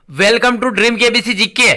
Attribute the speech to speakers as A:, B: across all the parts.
A: Welcome to dream KBC GK.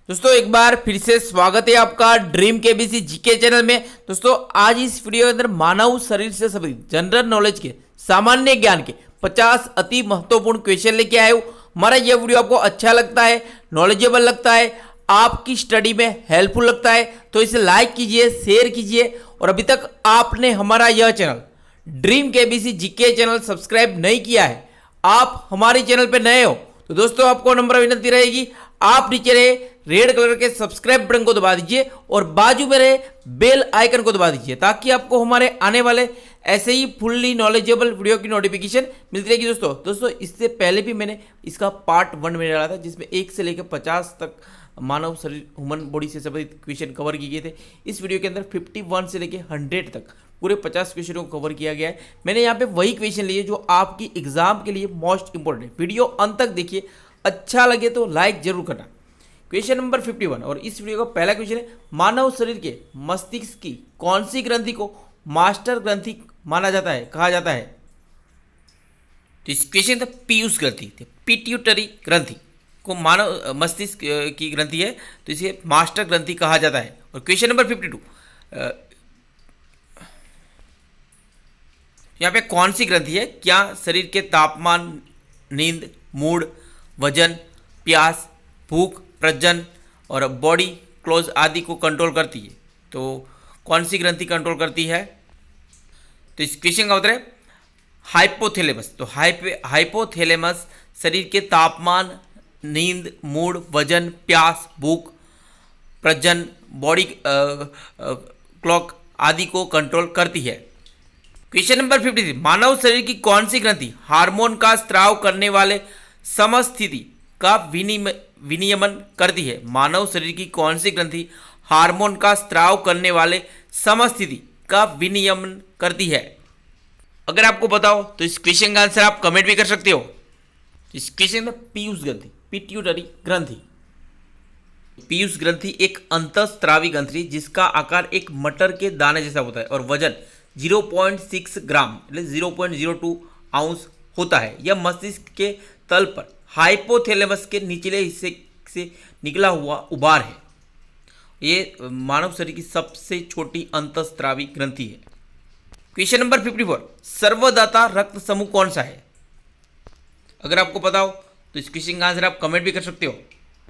A: दोस्तों एक बार फिर से स्वागत है आपका ड्रीम केबीसी जीके चैनल में। दोस्तों आज इस वीडियो के अंदर मानव शरीर से संबंधित जनरल नॉलेज के सामान्य ज्ञान के 50 अति महत्वपूर्ण क्वेश्चन लेके आए हूँ। हमारा यह वीडियो आपको अच्छा लगता है, नॉलेजेबल लगता है, आपकी स्टडी में हेल्पफुल लगता है तो इसे लाइक कीजिए, शेयर कीजिए। और अभी तक आपने हमारा यह channel dream KBC GK channel subscribe नहीं किया है, आप हमारे चैनल पे नए हो तो दोस्तों आपको नम्र विनती रहेगी, आप नीचे रहे रेड कलर के सब्सक्राइब बटन को दबा दीजिए और बाजू में रहे बेल आइकन को दबा दीजिए ताकि आपको हमारे आने वाले ऐसे ही फुल्ली नॉलेजेबल वीडियो की नोटिफिकेशन मिलती रहेगी। दोस्तों इससे पहले भी मैंने इसका पार्ट 1 में डाला था जिसमें 1 से लेकर 50 तक मानव शरीर ह्यूमन बॉडी से संबंधित क्वेश्चन कवर किए गए थे। इस वीडियो के अंदर 51 से लेकर 100 तक पूरे 50 क्वेश्चनों को कवर किया गया है। मैंने यहाँ पे वही क्वेश्चन लिए जो आपकी एग्जाम के लिए मोस्ट इंपॉर्टेंट है। वीडियो अंत तक देखिए, अच्छा लगे तो लाइक जरूर करना। क्वेश्चन नंबर 51 और इस वीडियो का पहला क्वेश्चन है, मानव शरीर के मस्तिष्क की कौन सी ग्रंथि को मास्टर ग्रंथि माना जाता है, कहा जाता है? तो इस क्वेश्चन था पीयूष ग्रंथि, पिट्यूटरी ग्रंथि को मानव मस्तिष्क की ग्रंथि है तो इसे मास्टर ग्रंथि कहा जाता है। और क्वेश्चन नंबर 52, यहाँ पे कौन सी ग्रंथि है क्या शरीर के तापमान, नींद, मूड, वजन, प्यास, भूख, प्रजनन और बॉडी क्लोज आदि को कंट्रोल करती है? तो कौन सी ग्रंथि कंट्रोल करती है? तो इस क्वेश्चन का उत्तर है हाइपोथैलेमस। तो हाइपोथैलेमस शरीर के तापमान, नींद, मूड, वजन, प्यास, भूख, प्रजनन, बॉडी क्लॉक आदि को कंट्रोल करती है। क्वेश्चन नंबर 53, मानव शरीर की कौन सी ग्रंथि हार्मोन का स्त्राव करने वाले समस्थिति का विनियमन करती है? मानव शरीर की कौन सी ग्रंथि हार्मोन का स्त्राव करने वाले समस्थिति का विनियमन करती है? अगर आपको बताओ तो इस क्वेश्चन का आंसर आप कमेंट भी कर सकते हो। इस क्वेश्चन में पीयूष ग्रंथि, पिट्यूटरी ग्रंथि। पीयूष ग्रंथि एक अंतःस्रावी ग्रंथि जिसका आकार एक मटर के दाने जैसा होता है और वजन 0.6 ग्राम मतलब 0.02 आउंस होता है। यह मस्तिष्क के तल पर हाइपोथैलेमस के निचले हिस्से से निकला हुआ उभार है। ये मानव शरीर की सबसे छोटी अंतःस्रावी ग्रंथि है। क्वेश्चन नंबर 54, सर्वदाता रक्त समूह कौन सा है? अगर आपको पता हो तो इस क्वेश्चन का आंसर आप कमेंट भी कर सकते हो।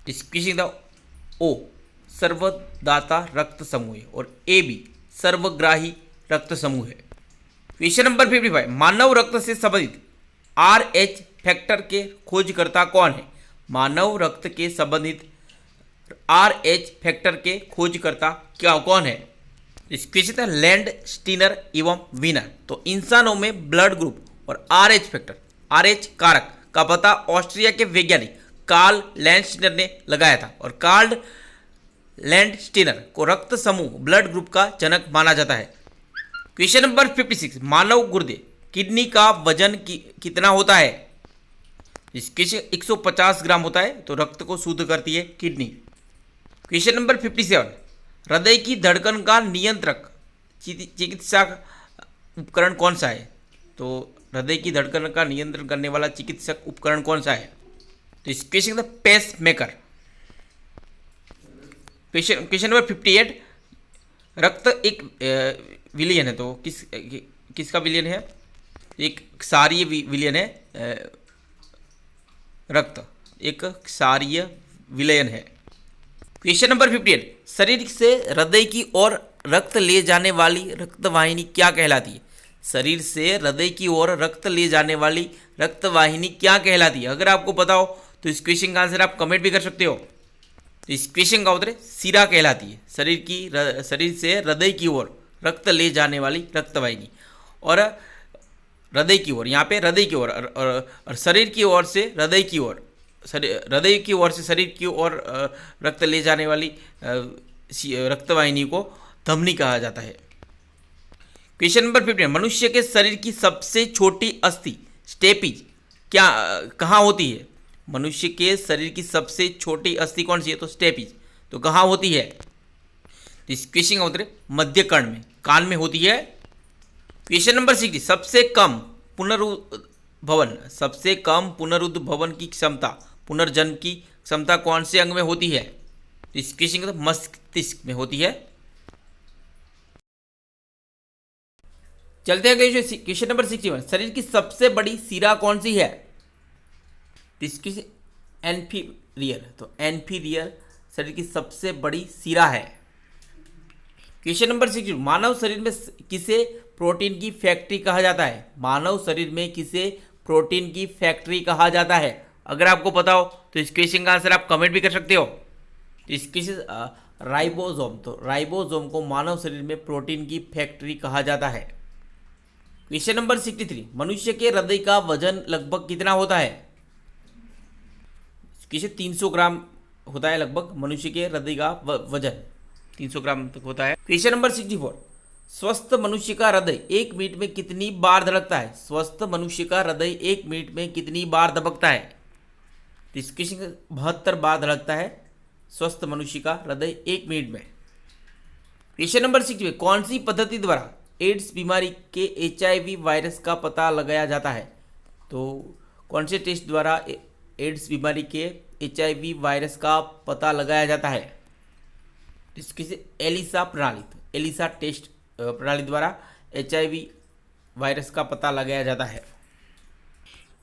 A: इस क्वेश्चन का ओ सर्वदाता रक्त समूह है और ए बी सर्वग्राही रक्त समूह है। क्वेश्चन नंबर 55, मानव रक्त से संबंधित RH फैक्टर के खोजकर्ता कौन है? मानव रक्त के संबंधित RH फैक्टर के खोजकर्ता क्या कौन है? इस क्वेश्चन है लैंड स्टीनर एवं वीनर। तो इंसानों में ब्लड ग्रुप और RH फैक्टर, RH कारक का पता ऑस्ट्रिया के वैज्ञानिक कार्ल लैंडस्टीनर ने लगाया था और कार्ल लैंडस्टीनर को रक्त समूह ब्लड ग्रुप का जनक माना जाता है। क्वेश्चन नंबर 56, मानव गुर्दे किडनी का वजन कितना होता है? इस क्वेश्चन 150 ग्राम होता है तो रक्त को शुद्ध करती है किडनी। क्वेश्चन नंबर 57, हृदय की धड़कन का नियंत्रक चिकित्सा उपकरण कौन सा है? तो हृदय की धड़कन का नियंत्रण करने वाला चिकित्सक उपकरण कौन सा है? तो इस क्वेश्चन का पेस मेकर। क्वेश्चन नंबर 58, रक्त एक विलियन है तो किसका विलियन है? एक क्षारीय विलियन है। रक्त एक क्षारीय विलयन है। क्वेश्चन नंबर 58, शरीर से हृदय की ओर रक्त ले जाने वाली रक्तवाहिनी क्या कहलाती है? शरीर से हृदय की ओर रक्त ले जाने वाली रक्तवाहिनी क्या कहलाती है? अगर आपको पता हो तो इस क्वेश्चन का आंसर आप कमेंट भी कर सकते हो। तो इस क्वेश्चन का उत्तर सिरा कहलाती है, शरीर से हृदय की ओर रक्त ले जाने वाली रक्तवाहिनी। और हृदय की ओर, यहाँ पे हृदय की ओर और शरीर की ओर से हृदय की ओर, हृदय की ओर से शरीर की ओर रक्त ले जाने वाली रक्तवाहिनी को धमनी कहा जाता है। क्वेश्चन नंबर 15, मनुष्य के शरीर की सबसे छोटी अस्थि स्टेपीज कहाँ होती है? मनुष्य के शरीर की सबसे छोटी अस्थि कौन सी है? तो स्टेपीज। तो कहाँ होती है? इस क्वेश्चन का उत्तर मध्य कान में होती है। क्वेश्चन नंबर 60, सबसे कम भवन, सबसे कम पुनरुद्भवन की क्षमता, पुनर्जन्म की क्षमता कौन से अंग में होती है? इसकी क्षमता मस्तिष्क में होती है। चलते हैं क्वेश्चन नंबर 61। शरीर की सबसे बड़ी सिरा कौन सी है? इसकी एंफीरियर, तो एंफीरियर शरीर की सबसे बड़ी सिरा है। Question number 62। मानव शरीर में किसे प्रोटीन की फैक्ट्री कहा जाता है? मानव शरीर में किसे प्रोटीन की फैक्ट्री कहा जाता है? अगर आपको पता हो तो इस क्वेश्चन का आंसर आप कमेंट भी कर सकते हो। इसकी राइबोसोम, तो राइबोसोम को मानव शरीर में प्रोटीन की फैक्ट्री कहा जाता है। Question number 63। मनुष्य के हृदय का वजन लगभग कितना होता है? क्वेश्चन 300 ग्राम होता है लगभग मनुष्य के हृदय का वजन 300 ग्राम तक होता है। Question number 64। स्वस्थ मनुष्य का हृदय 1 मिनट में कितनी बार धड़कता है? स्वस्थ मनुष्य का हृदय 1 मिनट में कितनी बार धड़कता है? तो इस क्वेश्चन 72 बार धड़कता है स्वस्थ मनुष्य का हृदय 1 मिनट में। Question number 65। कौन सी पद्धति द्वारा एड्स बीमारी के HIV वायरस का पता लगाया जाता है? तो कौन से टेस्ट द्वारा एड्स बीमारी के HIV वायरस का पता लगाया जाता है? इसकी एलिसा प्रणाली, तो एलिसा टेस्ट प्रणाली द्वारा HIV वायरस का पता लगाया जाता है।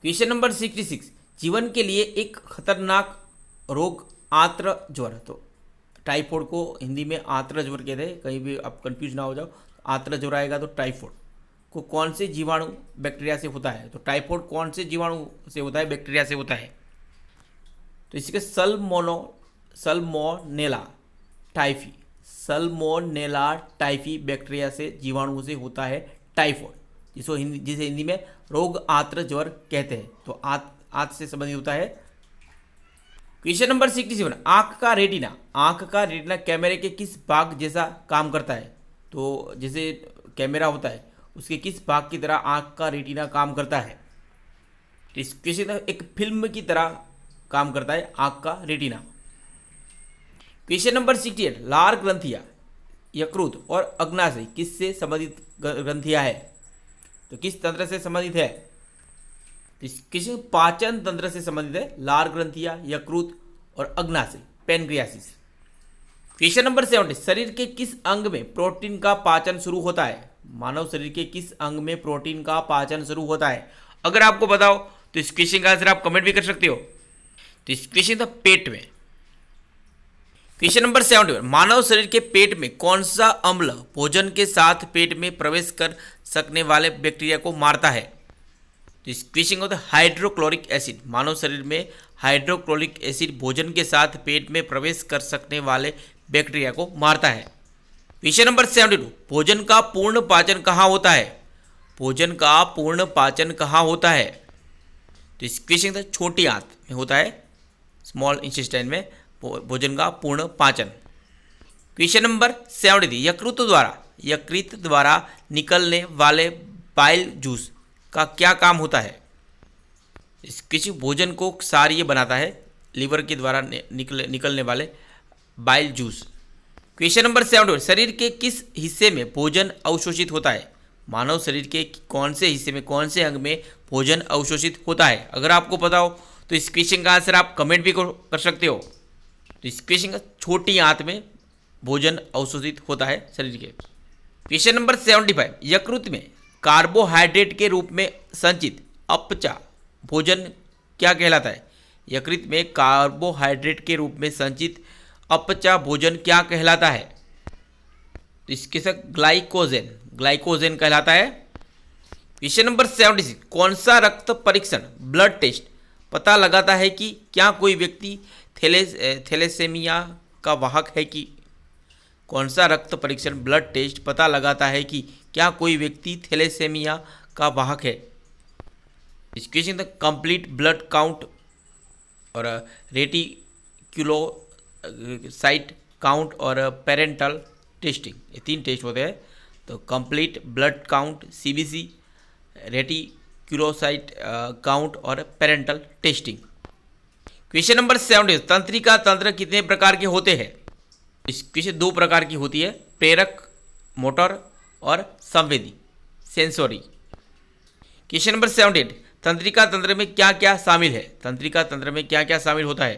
A: Question number 66। जीवन के लिए एक खतरनाक रोग आंत्र ज्वर, तो टाइफॉइड को हिंदी में आंत्र ज्वर कहते हैं, कहीं भी आप कंफ्यूज ना हो जाओ। आंत्र ज्वर आएगा तो टाइफॉइड को कौन से जीवाणु बैक्टीरिया से होता है? तो टाइफॉइड कौन से जीवाणु से होता है? बैक्टीरिया से होता है। तो इसके Salmonella typhi, Salmonella typhi bacteria से जीवाणु से होता है टाइफॉइड, जिसे हिंदी में रोग आंत्र ज्वर कहते हैं। तो आंत से संबंधित होता है। Question number 67। आंख का रेटिना कैमरे के किस भाग जैसा काम करता है? तो जैसे कैमरा होता है उसके किस भाग की तरह आंख का रेटिना काम करता है? तो इस क्वेश्चन एक फिल्म की तरह काम करता है आंख का रेटिना। Question number 68। लार ग्रंथियां, यकृत और अग्नाशय किससे संबंधित ग्रंथियां है? तो किस तंत्र से संबंधित है? किस पाचन तंत्र से संबंधित है लार ग्रंथियां, यकृत और अग्नाशय, पैनक्रियासिस। Question number 70। शरीर के किस अंग में प्रोटीन का पाचन शुरू होता है? मानव शरीर के किस अंग में प्रोटीन का पाचन शुरू होता है? अगर आपको बताओ तो इस क्वेश्चन का आंसर आप कमेंट भी कर सकते हो। तो इस क्वेश्चन था पेट में। Question number 71। मानव शरीर के पेट में कौन सा अम्ल भोजन के साथ पेट में प्रवेश कर सकने वाले बैक्टीरिया को मारता है? तो इस क्वेश्चन होता है हाइड्रोक्लोरिक एसिड। मानव शरीर में हाइड्रोक्लोरिक एसिड भोजन के साथ पेट में प्रवेश कर सकने वाले बैक्टीरिया को मारता है। Question number 72। भोजन का पूर्ण पाचन कहाँ होता है? भोजन का पूर्ण पाचन कहाँ होता है? तो इस क्वेश्चन का छोटी आंत में होता है, स्मॉल इंटेस्टाइन में भोजन का पूर्ण पाचन। Question number 73। यकृत द्वारा निकलने वाले बाइल जूस का क्या काम होता है? इस किसी भोजन को क्षारीय बनाता है, लीवर के द्वारा निकलने वाले बाइल जूस। Question number 7। शरीर के किस हिस्से में भोजन अवशोषित होता है? मानव शरीर के कौन से हिस्से में, कौन से अंग में भोजन अवशोषित होता है? अगर आपको पता हो तो इस क्वेश्चन का आंसर आप कमेंट भी कर सकते हो। तो इस क्वेश्चन का छोटी आंत में भोजन अवशोषित होता है शरीर के। Question number 75। यकृत में कार्बोहाइड्रेट के रूप में संचित अपचा भोजन क्या कहलाता है? यकृत में कार्बोहाइड्रेट के रूप में संचित अपचा भोजन क्या कहलाता है? इसके साथ ग्लाइकोजेन कहलाता है। Question number 76। कौन सा रक्त परीक्षण, ब्लड टेस्ट पता लगाता है कि क्या कोई व्यक्ति थैलेसेमिया का वाहक है कि? कौन सा रक्त परीक्षण, ब्लड टेस्ट पता लगाता है कि क्या कोई व्यक्ति थैलेसेमिया का वाहक है? इस क्वेश्चन तक कंप्लीट ब्लड काउंट और रेटिक्यूलोसाइट काउंट और पेरेंटल टेस्टिंग, ये 3 टेस्ट होते हैं। तो complete blood count CBC, reticulocyte count और पेरेंटल टेस्टिंग। Question number 70। तंत्रिका तंत्र कितने प्रकार के होते हैं? इस क्वेश्चन 2 प्रकार की होती है, प्रेरक मोटर और संवेदी सेंसोरी। Question number 78। तंत्रिका तंत्र में क्या क्या शामिल है? तंत्रिका तंत्र में क्या क्या शामिल होता है?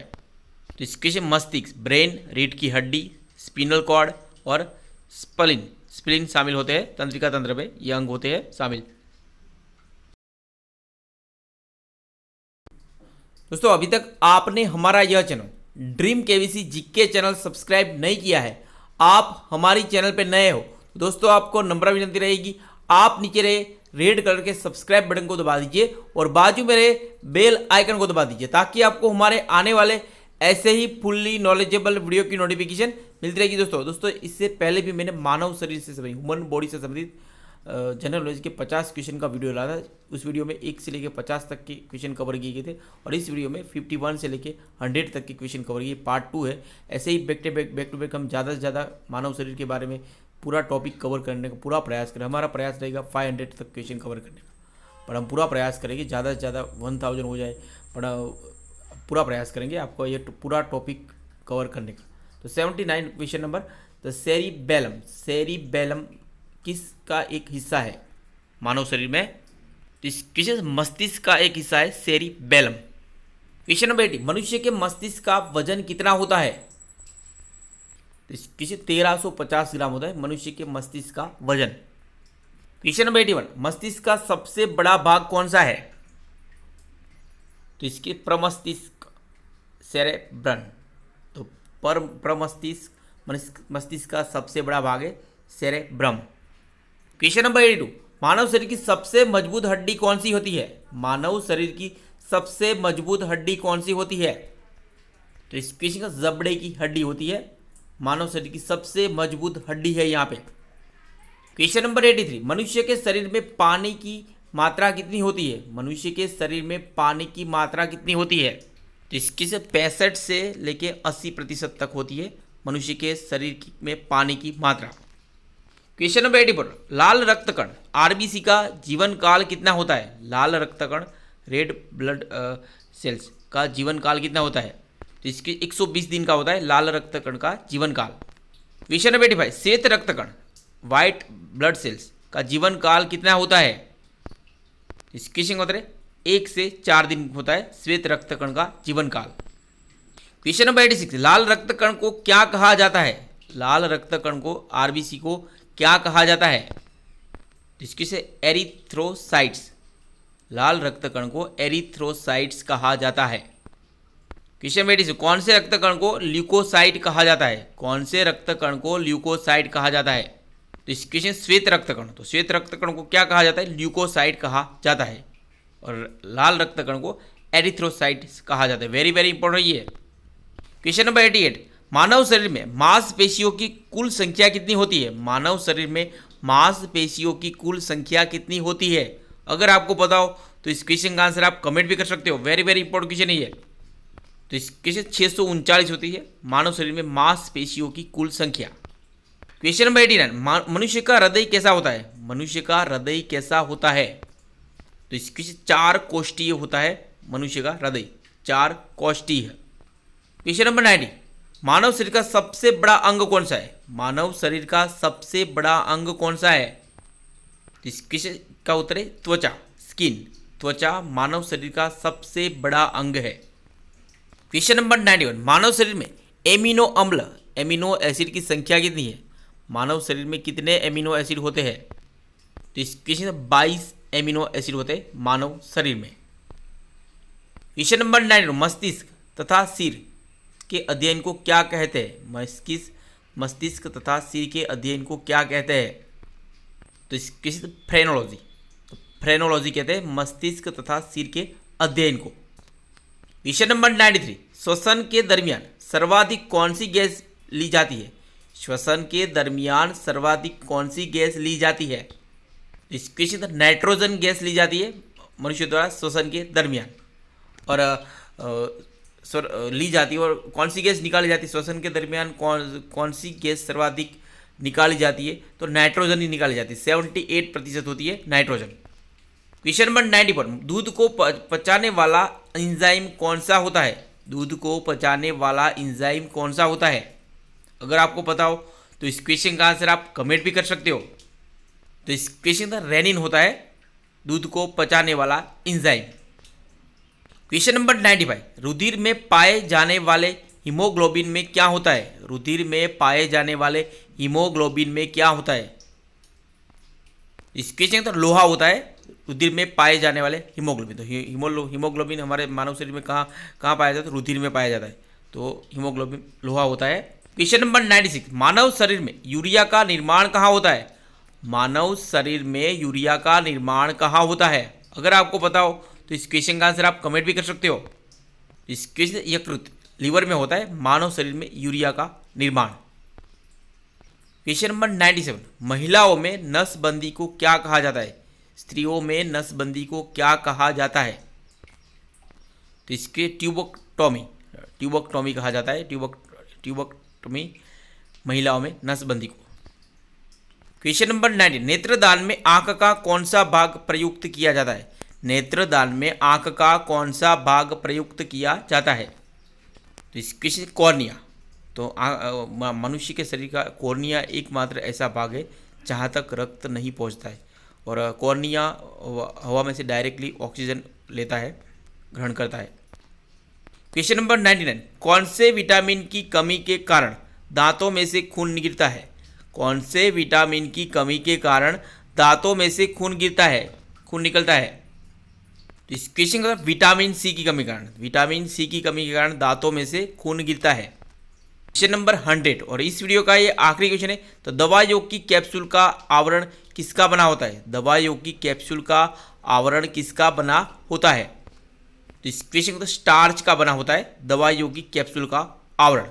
A: तो इसके मस्तिष्क, ब्रेन, रीढ़ की हड्डी, स्पिनल कॉर्ड और स्प्लीन स्प्लीन शामिल होते हैं तंत्रिका तंत्र में, ये अंग होते हैं शामिल। दोस्तों अभी तक आपने हमारा यह channel dream KVC GK channel subscribe नहीं किया है, आप हमारी चैनल पे नए हो, दोस्तों आपको नम्र विनती रहेगी, आप नीचे रहे रेड कलर के सब्सक्राइब बटन को दबा दीजिए और बाजू में रहे बेल आइकन को दबा दीजिए, ताकि आपको हमारे आने वाले ऐसे ही फुल्ली नॉलेजेबल वीडियो की नोटिफिकेशन मिलती रहेगी। दोस्तों इससे पहले भी मैंने मानव शरीर से संबंधित, ह्यूमन बॉडी से संबंधित जनरल नॉलेज के 50 क्वेश्चन का वीडियो लाया था। उस वीडियो में 1 से लेकर 50 तक के क्वेश्चन कवर किए गए थे और इस वीडियो में 51 से लेकर 100 तक के क्वेश्चन कवर किए, पार्ट 2 है। ऐसे ही बैक टू बैक हम ज़्यादा से ज़्यादा मानव शरीर के बारे में पूरा टॉपिक कवर करने का पूरा प्रयास करें। हमारा प्रयास रहेगा 500 तक क्वेश्चन कवर करने का, पर हम पूरा प्रयास करेंगे ज़्यादा से ज़्यादा 1000 हो जाए, बड़ा पूरा प्रयास करेंगे आपको ये पूरा टॉपिक कवर करने का। तो 79 क्वेश्चन नंबर, द सेरिबेलम किसका एक हिस्सा है मानव शरीर में? किस मस्तिष्क का एक हिस्सा है सेरिबेलम। क्वेश्चन नंबर 80, मनुष्य के मस्तिष्क का वजन कितना होता है? किसी 1350 ग्राम होता है मनुष्य के मस्तिष्क का वजन। क्वेश्चन नंबर 81, मस्तिष्क का सबसे बड़ा भाग कौन सा है? तो इसके प्रमस्तिष्क, सेरेब्रम। तो मस्तिष्क का सबसे बड़ा भाग है सेरेब्रम। क्वेश्चन नंबर 82, मानव शरीर की सबसे मजबूत हड्डी कौन सी होती है? मानव शरीर की सबसे मजबूत हड्डी कौन सी होती है? तो इस क्वेश्चन का जबड़े की हड्डी होती है, मानव शरीर की सबसे मजबूत हड्डी है यहाँ पे। क्वेश्चन नंबर 83, मनुष्य के शरीर में पानी की मात्रा कितनी होती है? मनुष्य के शरीर में पानी की मात्रा कितनी होती है? तो इसकी से 65 से लेके 80% तक होती है मनुष्य के शरीर में पानी की मात्रा। क्वेश्चन नंबर 84, लाल रक्त कण आरबीसी का जीवन काल कितना होता है? लाल रक्त कण, रेड ब्लड सेल्स का जीवन काल कितना होता है? तो इसके 120 दिन का होता है लाल रक्त कण का जीवन काल। क्वेश्चन नंबर 85, श्वेत रक्त कण, व्हाइट ब्लड सेल्स का जीवन काल कितना होता है? इस क्वेश्चन का उत्तर है 1 से 4 दिन होता है श्वेत रक्त कण का जीवन काल। क्वेश्चन नंबर 86, लाल रक्त कण को क्या कहा जाता है? लाल रक्त कण को आरबीसी को क्या कहा जाता है? इसकी से एरिथ्रोसाइट्स, लाल रक्त कण को एरिथ्रोसाइट्स कहा जाता है। क्वेश्चन नंबर 86, कौन से रक्त कण को ल्यूकोसाइट कहा जाता है? कौन से रक्त कण को ल्यूकोसाइट कहा जाता है? तो इस क्वेश्चन श्वेत रक्त कण, तो श्वेत रक्त कण को क्या कहा जाता है? ल्यूकोसाइट कहा जाता है, और लाल रक्त कण को एरिथ्रोसाइट कहा जाता है। वेरी वेरी इंपॉर्टेंट ये। क्वेश्चन नंबर 88, मानव शरीर में मांसपेशियों की कुल संख्या कितनी होती है? मानव शरीर में मांसपेशियों की कुल संख्या कितनी होती है? अगर आपको पता हो तो इस क्वेश्चन का आंसर आप कमेंट भी कर सकते हो। वेरी वेरी इंपॉर्टेंट क्वेश्चन है ये। तो इस क्वेश्चन 639 होती है मानव शरीर में मांसपेशियों की कुल संख्या। क्वेश्चन नंबर 89, मनुष्य का हृदय कैसा होता है? मनुष्य का हृदय कैसा होता है? तो इस क्वेश्चन 4 कोष्ठीय होता है मनुष्य का हृदय, 4 कोष्ठीय है। क्वेश्चन नंबर 90, मानव शरीर का सबसे बड़ा अंग कौन सा है? मानव शरीर का सबसे बड़ा अंग कौन सा है? तो इस क्वेश्चन का उत्तर है त्वचा, स्किन। त्वचा मानव शरीर का सबसे बड़ा अंग है। क्वेश्चन नंबर 91, मानव शरीर में एमिनो अम्ल, एमिनो एसिड की संख्या कितनी है? मानव शरीर में कितने एमिनो एसिड होते हैं? तो इस क्वेश्चन 22 एमिनो एसिड होते हैं मानव शरीर में। क्वेश्चन नंबर 92, मस्तिष्क तथा सिर के अध्ययन को क्या कहते हैं? मस्तिष्क तथा सिर के अध्ययन को क्या कहते हैं? तो इस क्वेश्चन फ्रेनोलॉजी, तो फ्रेनोलॉजी कहते हैं मस्तिष्क तथा सिर के अध्ययन को। क्वेश्चन नंबर 93, श्वसन के दरमियान सर्वाधिक कौन सी गैस ली जाती है? श्वसन के दरमियान सर्वाधिक कौन सी गैस ली जाती है? इस क्वेश्चन नाइट्रोजन गैस ली जाती है मनुष्य द्वारा श्वसन के दरमियान, और ली जाती है। और कौन सी गैस निकाली जाती है श्वसन के दरमियान? कौन सी गैस सर्वाधिक निकाली जाती है? तो नाइट्रोजन ही निकाली जाती है, 78% होती है नाइट्रोजन। क्वेश्चन नंबर 94, दूध को पचाने वाला एंजाइम कौन सा होता है? दूध को पचाने वाला एंजाइम कौन सा होता है? अगर आपको पता हो तो इस क्वेश्चन का आंसर आप कमेंट भी कर सकते हो। तो इस क्वेश्चन का रेनिन होता है दूध को पचाने वाला एंजाइम। क्वेश्चन नंबर 95, रुधिर में पाए जाने वाले हीमोग्लोबिन में क्या होता है? रुधिर में पाए जाने वाले हीमोग्लोबिन में क्या होता है? इस क्वेश्चन का तो लोहा होता है रुधिर में पाए जाने वाले हीमोग्लोबिन। तो हीमोग्लोबिन हमारे मानव शरीर में कहाँ कहाँ पाया जाता है? तो रुधिर में पाया जाता है, तो हीमोग्लोबिन लोहा होता है। क्वेश्चन नंबर 96, मानव शरीर में यूरिया का निर्माण कहाँ होता है? मानव शरीर में यूरिया का निर्माण कहाँ होता है? अगर आपको पता हो तो इस क्वेश्चन का आंसर आप कमेंट भी कर सकते हो। इस क्वेश्चन यकृत लीवर में होता है मानव शरीर में यूरिया का निर्माण। क्वेश्चन नंबर 97, महिलाओं में नसबंदी को क्या कहा जाता है? स्त्रियों में नसबंदी को क्या कहा जाता है? तो इसके ट्यूबोक्टोमी कहा जाता है। ट्यूबोक्टोमी महिलाओं में नसबंदी को। क्वेश्चन नंबर 90, नेत्रदान में आंख का कौन सा भाग प्रयुक्त किया जाता है? नेत्रदान में आंख का कौन सा भाग प्रयुक्त किया जाता है? तो इस क्वेश्चन कॉर्निया। तो मनुष्य के शरीर का कॉर्निया एकमात्र ऐसा भाग है जहाँ तक रक्त नहीं पहुँचता है, और कॉर्निया हवा में से डायरेक्टली ऑक्सीजन लेता है, ग्रहण करता है। क्वेश्चन नंबर 99, कौन से विटामिन की कमी के कारण दांतों में से खून गिरता है? कौन से विटामिन की कमी के कारण दांतों में से खून निकलता है? तो इस क्वेश्चन का विटामिन सी की कमी के कारण, विटामिन सी की कमी के कारण दांतों में से खून गिरता है। क्वेश्चन नंबर 100, और इस वीडियो का ये आखिरी क्वेश्चन है। तो दवा योग की कैप्सूल का आवरण किसका बना होता है? दवा योग की कैप्सूल का आवरण किसका बना होता है? तो इस क्वेश्चन का स्टार्च का बना होता है दवा योग की कैप्सूल का आवरण।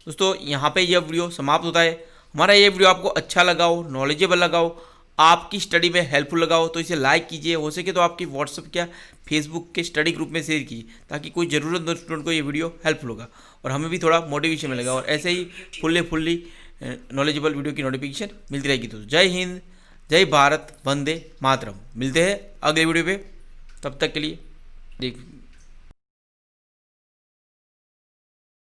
A: दोस्तों यहाँ पे यह वीडियो समाप्त होता है। हमारा ये वीडियो आपको अच्छा लगा हो, नॉलेजेबल लगा हो, आपकी स्टडी में हेल्पफुल लगा हो तो इसे लाइक कीजिए, हो सके तो आपकी व्हाट्सएप या फेसबुक के स्टडी ग्रुप में शेयर कीजिए, ताकि कोई ज़रूरतमंद स्टूडेंट को ये वीडियो हेल्पफुल होगा और हमें भी थोड़ा मोटिवेशन मिलेगा, और ऐसे ही फुल्ली नॉलेजेबल वीडियो की नोटिफिकेशन मिलती रहेगी। तो जय हिंद, जय भारत, वंदे मातरम। मिलते हैं अगले वीडियो पे, तब तक के लिए देख